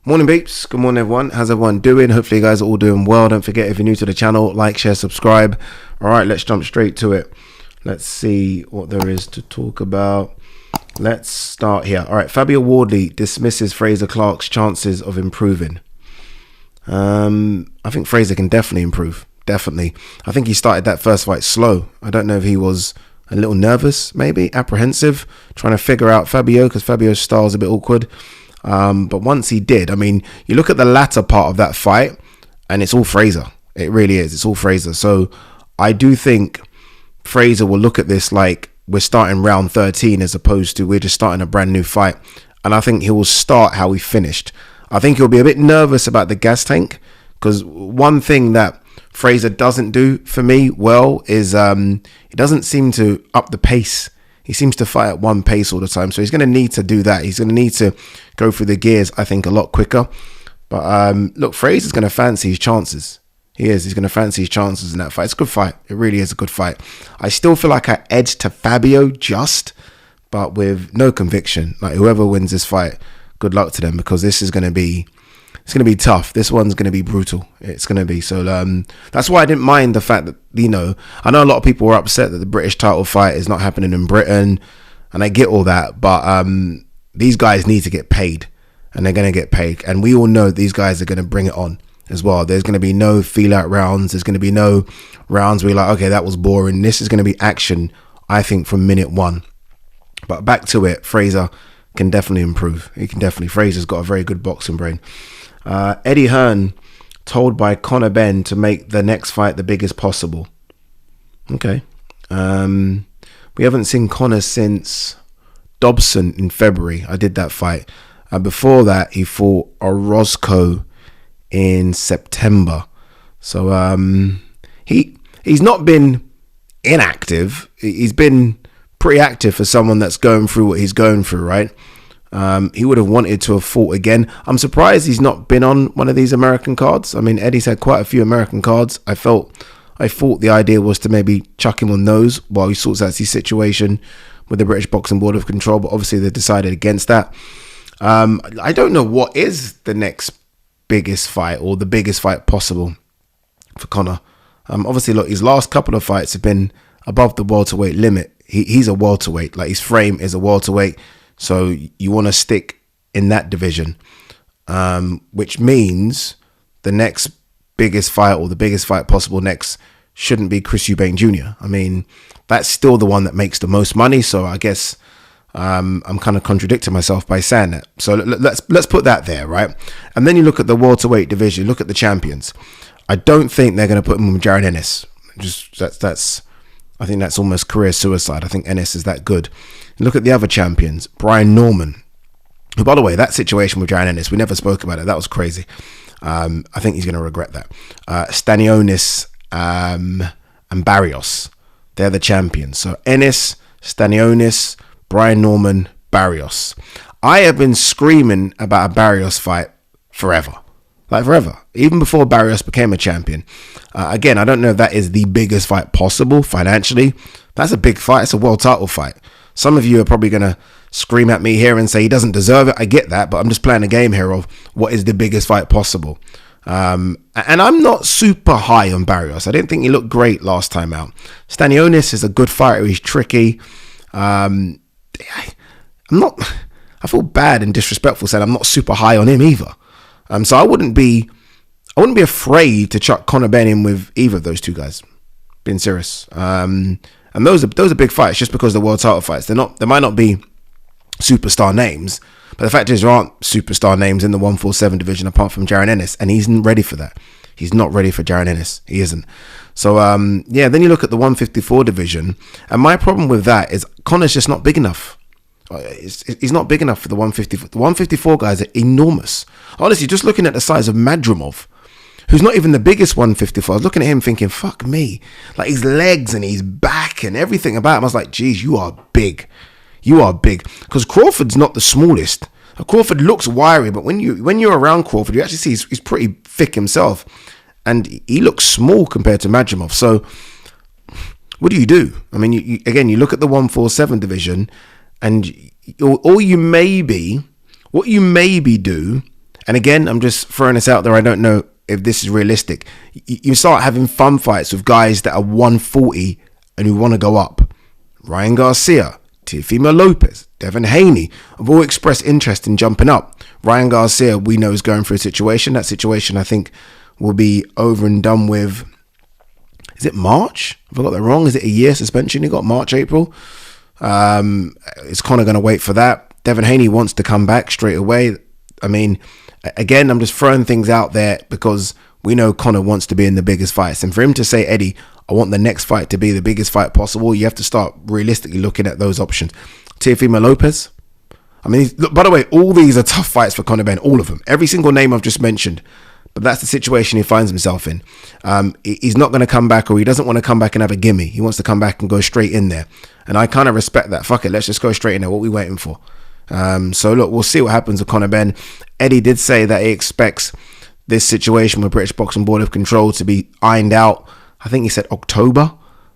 Morning peeps, good morning everyone. How's everyone doing? Hopefully you guys are all doing well. Don't forget, if you're new to the channel, like, share, subscribe. Alright, let's jump straight to it. Let's see what there is to talk about. Let's start here. Alright, Fabio Wardley dismisses Fraser Clarke's chances of improving. I think Fraser can definitely improve. Definitely. I think he started that first fight slow. I don't know if he was a little nervous, maybe apprehensive, trying to figure out Fabio, because Fabio's style is a bit awkward. But once he did, I mean, you look at the latter part of that fight and it's all Fraser. It really is. It's all Fraser. So I do think Fraser will look at this like we're starting round 13 as opposed to we're just starting a brand new fight. And I think he will start how he finished. I think he'll be a bit nervous about the gas tank, because one thing that Fraser doesn't do for me well is he doesn't seem to up the pace. He seems to fight at one pace all the time. So he's going to need to do that. He's going to need to go through the gears, I think, a lot quicker. But look, Fraser's going to fancy his chances. He is. He's going to fancy his chances in that fight. It's a good fight. It really is a good fight. I still feel like I edged to Fabio but with no conviction. Like, whoever wins this fight, good luck to them, because this is going to be... It's going to be tough. This one's going to be brutal. It's going to be. So that's why I didn't mind the fact that, I know a lot of people were upset that the British title fight is not happening in Britain. And I get all that. But these guys need to get paid. And they're going to get paid. And we all know these guys are going to bring it on as well. There's going to be no feel-out rounds. There's going to be no rounds where you're like, okay, that was boring. This is going to be action, I think, from minute one. But back to it, Fraser can definitely improve. He can definitely. Fraser's got a very good boxing brain. Eddie Hearn told by Conor Benn to make the next fight the biggest possible. Okay. We haven't seen Conor since Dobson in February. I did that fight. Before that, he fought Orozco in September. So he's not been inactive. He's been pretty active for someone that's going through what he's going through, right? He would have wanted to have fought again. I'm surprised he's not been on one of these American cards. I mean, Eddie's had quite a few American cards. I thought the idea was to maybe chuck him on those while he sorts out his situation with the British Boxing Board of Control, but obviously they decided against that. I don't know what is the next biggest fight or the biggest fight possible for Conor. Obviously, look, his last couple of fights have been above the welterweight limit. He's a welterweight. Like, his frame is a welterweight. So you want to stick in that division, which means the next biggest fight, or the biggest fight possible next, shouldn't be Chris Eubank Jr. I mean, that's still the one that makes the most money. So I guess I'm kind of contradicting myself by saying that. So let's put that there, right? And then you look at the welterweight division. Look at the champions. I don't think they're going to put him with Jaron Ennis. I think that's almost career suicide. I think Ennis is that good. Look at the other champions. Brian Norman, who, by the way, that situation with Jaron Ennis, we never spoke about it. That was crazy. I think he's going to regret that. Stanionis and Barrios, they're the champions. So Ennis, Stanionis, Brian Norman, Barrios. I have been screaming about a Barrios fight forever. Like, forever. Even before Barrios became a champion. Again, I don't know if that is the biggest fight possible financially. That's a big fight. It's a world title fight. Some of you are probably going to scream at me here and say he doesn't deserve it. I get that, but I'm just playing a game here of what is the biggest fight possible. And I'm not super high on Barrios. I didn't think he looked great last time out. Stanionis is a good fighter. He's tricky. I feel bad and disrespectful saying I'm not super high on him either. So I wouldn't be afraid to chuck Conor Benn in with either of those two guys. Being serious. And those are big fights just because they're world title fights. They might not be superstar names, but the fact is there aren't superstar names in the 147 division apart from Jaron Ennis, and he's not ready for that. He's not ready for Jaron Ennis. He isn't. So then you look at the 154 division, and my problem with that is Conor's just not big enough. He's not big enough for the 154. The 154 guys are enormous. Honestly, just looking at the size of Madrimov, who's not even the biggest 154. I was looking at him thinking, fuck me. Like, his legs and his back and everything about him. I was like, geez, you are big. You are big. Because Crawford's not the smallest. Crawford looks wiry, but when you're around Crawford, you actually see he's pretty thick himself. And he looks small compared to Madrimov. So what do? I mean, you look at the 147 division, and what you maybe do, And again, I'm just throwing this out there. I don't know if this is realistic. You start having fun fights with guys that are 140 and who want to go up. Ryan Garcia, Teofimo Lopez, Devin Haney have all expressed interest in jumping up. Ryan Garcia, we know, is going through a situation. That situation, I think, will be over and done with. Is it March? Have I got that wrong? Is it a year suspension? He got March, April. Is Conor going to wait for that? Devin Haney wants to come back straight away. I mean, again, I'm just throwing things out there because we know Conor wants to be in the biggest fights. And for him to say, Eddie, I want the next fight to be the biggest fight possible, you have to start realistically looking at those options. Teofimo Lopez. I mean, look, by the way, all these are tough fights for Conor Benn, all of them. Every single name I've just mentioned. But that's the situation he finds himself in. He's not going to come back, or he doesn't want to come back and have a gimme. He wants to come back and go straight in there. And I kind of respect that. Fuck it, let's just go straight in there. What are we waiting for? So look, we'll see what happens with Conor Benn. Eddie did say that he expects this situation with British Boxing Board of Control to be ironed out. I think he said October,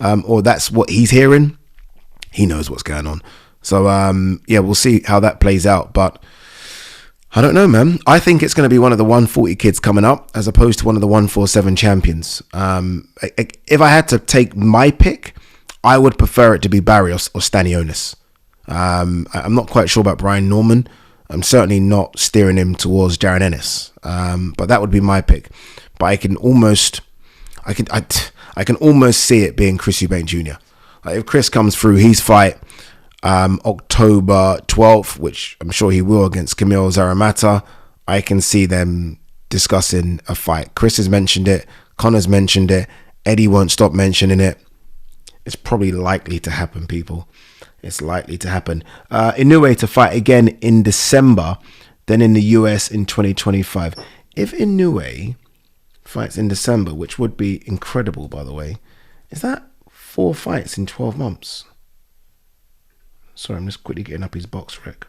or that's what he's hearing. He knows what's going on. So yeah, we'll see how that plays out. But I don't know, man. I think it's going to be one of the 140 kids coming up as opposed to one of the 147 champions. If I had to take my pick, I would prefer it to be Barrios or Stanionis. I'm not quite sure about Brian Norman. I'm certainly not steering him towards Jaron Ennis. But that would be my pick. But I can almost see it being Chris Eubank Jr. Like if Chris comes through his fight October 12th, which I'm sure he will, against Kamil Zaramata, I can see them discussing a fight. Chris has mentioned it. Conor's mentioned it. Eddie won't stop mentioning it. It's probably likely to happen, people. It's likely to happen. Inoue to fight again in December, then in the US in 2025. If Inoue fights in December, which would be incredible, by the way, is that 4 fights in 12 months? Sorry, I'm just quickly getting up his box rec.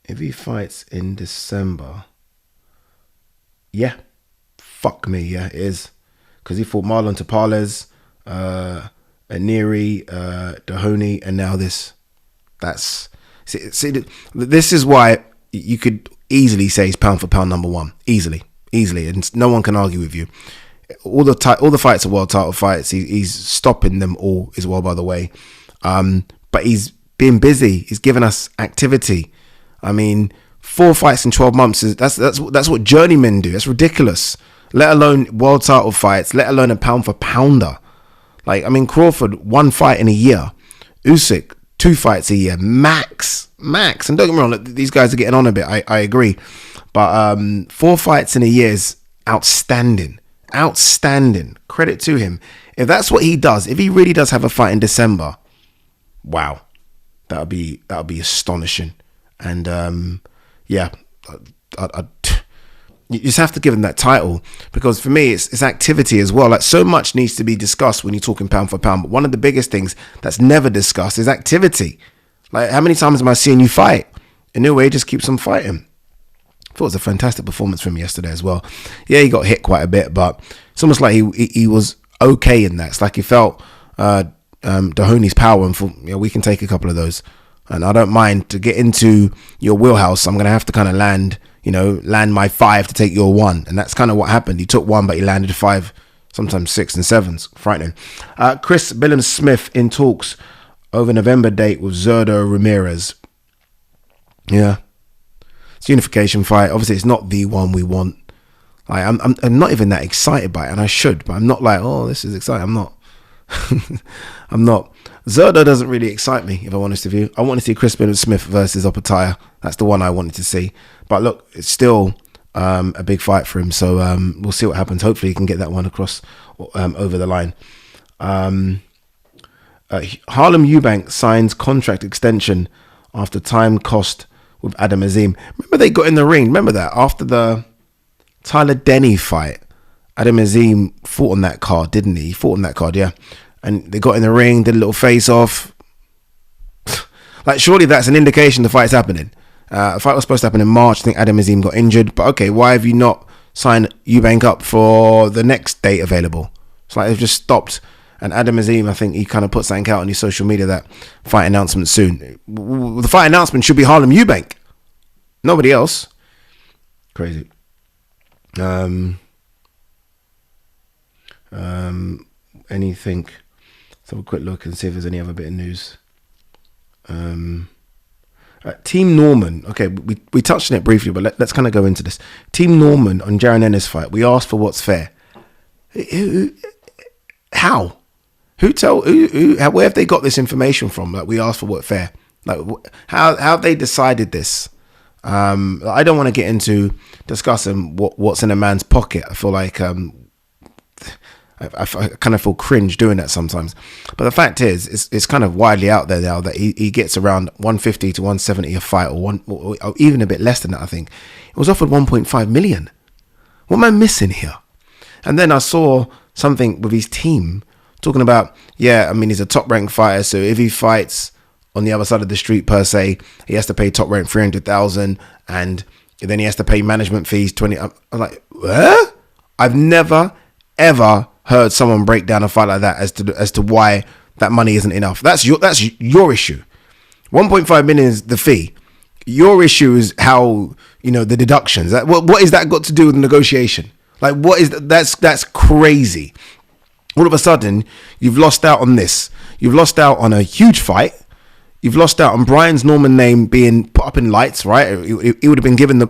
If he fights in December, yeah, fuck me, yeah, it is. Because he fought Marlon Tapales, Aniri, Dohoney, and now this. That's see, this is why you could easily say he's pound for pound number one, easily, and no one can argue with you. All the fights are world title fights. He's stopping them all as well, by the way. But he's been busy. He's given us activity. I mean, 4 fights in 12 months that's what journeymen do. That's ridiculous. Let alone world title fights. Let alone a pound for pounder. Like, I mean, Crawford 1 fight in a year. Usyk 2 fights a year max. And don't get me wrong, these guys are getting on a bit. I agree, but 4 fights in a year is outstanding. Credit to him. If that's what he does, if he really does have a fight in December, wow, that would be astonishing. And yeah, you just have to give him that title, because for me it's activity as well. Like, so much needs to be discussed when you're talking pound for pound, but one of the biggest things that's never discussed is activity. Like, how many times am I seeing you fight? Inoue just keeps on fighting. I thought it was a fantastic performance from him yesterday as well. Yeah, he got hit quite a bit, but it's almost like he was okay in that. It's like he felt Dohoney's power and thought, we can take a couple of those. And I don't mind to get into your wheelhouse. I'm going to have to kind of land my 5 to take your 1. And that's kind of what happened. He took 1, but he landed 5, sometimes 6 and 7s. Frightening. Chris Billings-Smith in talks over November date with Zurdo Ramirez. Yeah. It's a unification fight. Obviously, it's not the one we want. Like, I'm not even that excited by it, and I should, but I'm not like, oh, this is exciting. I'm not. I'm not. Zurdo doesn't really excite me, if I'm honest with you. I want to see Chris Billings-Smith versus Opataya. That's the one I wanted to see. But look, it's still a big fight for him. So we'll see what happens. Hopefully, he can get that one across over the line. Harlem Eubank signs contract extension after time cost with Adam Azim. Remember they got in the ring? Remember that? After the Tyler Denny fight, Adam Azim fought on that card, didn't he? He fought on that card, yeah. And they got in the ring, did a little face-off. Like, surely that's an indication the fight's happening. The fight was supposed to happen in March. I think Adam Azim got injured. But okay, why have you not signed Eubank up for the next date available? It's like they've just stopped And Adam Azim, I think he kind of put something out on his social media that fight announcement soon. The fight announcement should be Harlem Eubank. Nobody else. Crazy. Anything? Let's have a quick look and see if there's any other bit of news. Team Norman. Okay, we touched on it briefly, but let's kind of go into this. Team Norman on Jaron Ennis fight. We asked for what's fair. How? Where have they got this information from? Like, we asked for what's fair. Like, how have they decided this? I don't want to get into discussing what's in a man's pocket. I feel like I kind of feel cringe doing that sometimes. But the fact is, it's kind of widely out there now that he gets around 150 to 170 a fight, or even a bit less than that. I think it was offered 1.5 million. What am I missing here? And then I saw something with his team talking about, he's a top ranked fighter, so if he fights on the other side of the street per se, he has to pay top rank 300,000, and then he has to pay management fees 20. I'm like, what? I've never ever heard someone break down a fight like that as to why that money isn't enough. That's your issue. 1.5 million is the fee. Your issue is how, the deductions. What is that got to do with the negotiation? Like, what is that's crazy. All of a sudden, you've lost out on this. You've lost out on a huge fight. You've lost out on Brian's Norman name being put up in lights, right? It would have been given the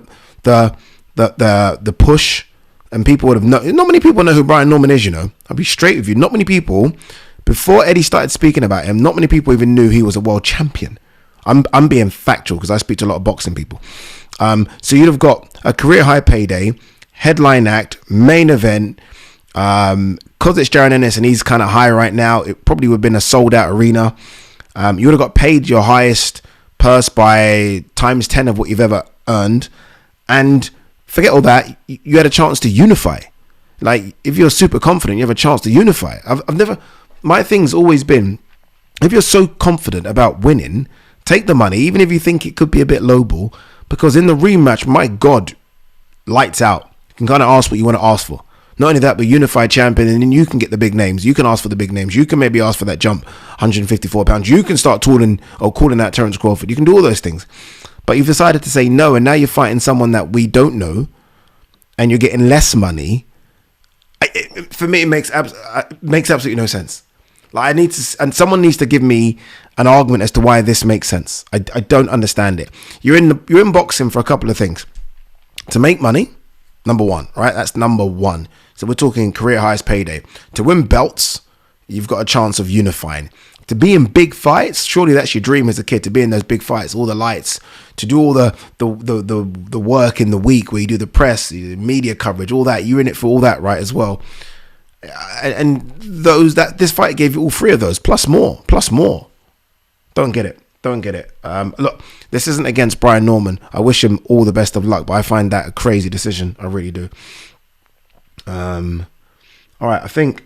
push, and people would have known. Not many people know who Brian Norman is, I'll be straight with you. Not many people, before Eddie started speaking about him, not many people even knew he was a world champion. I'm being factual because I speak to a lot of boxing people. So you'd have got a career high payday, headline act, main event. Because it's Jaron Ennis and he's kind of high right now, it probably would have been a sold out arena. You would have got paid your highest purse by times 10 of what you've ever earned. And forget all that, you had a chance to unify. Like, if you're super confident, you have a chance to unify. My thing's always been, if you're so confident about winning, take the money, even if you think it could be a bit lowball, because in the rematch, my God, lights out. You can kind of ask what you want to ask for. Not only that, but unified champion, and then you can get the big names. You can ask for the big names. You can maybe ask for that jump, 154 pounds. You can start calling out Terence Crawford. You can do all those things. But you've decided to say no, and now you're fighting someone that we don't know, and you're getting less money. For me, it makes absolutely no sense. Like, someone needs to give me an argument as to why this makes sense. I don't understand it. You're in boxing for a couple of things. To make money, number one, right? That's number one. So we're talking career highest payday. To win belts, you've got a chance of unifying. To be in big fights, surely that's your dream as a kid, to be in those big fights, all the lights, to do all the work in the week where you do the press, the media coverage, all that. You're in it for all that, right, as well. And this fight gave you all three of those, plus more. Don't get it. Look, this isn't against Brian Norman. I wish him all the best of luck, but I find that a crazy decision. I really do. All right, I think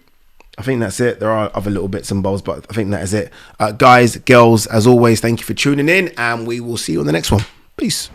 that's it. There are other little bits and bobs, but I think that is it. Guys, girls, as always, thank you for tuning in, and we will see you on the next one. Peace.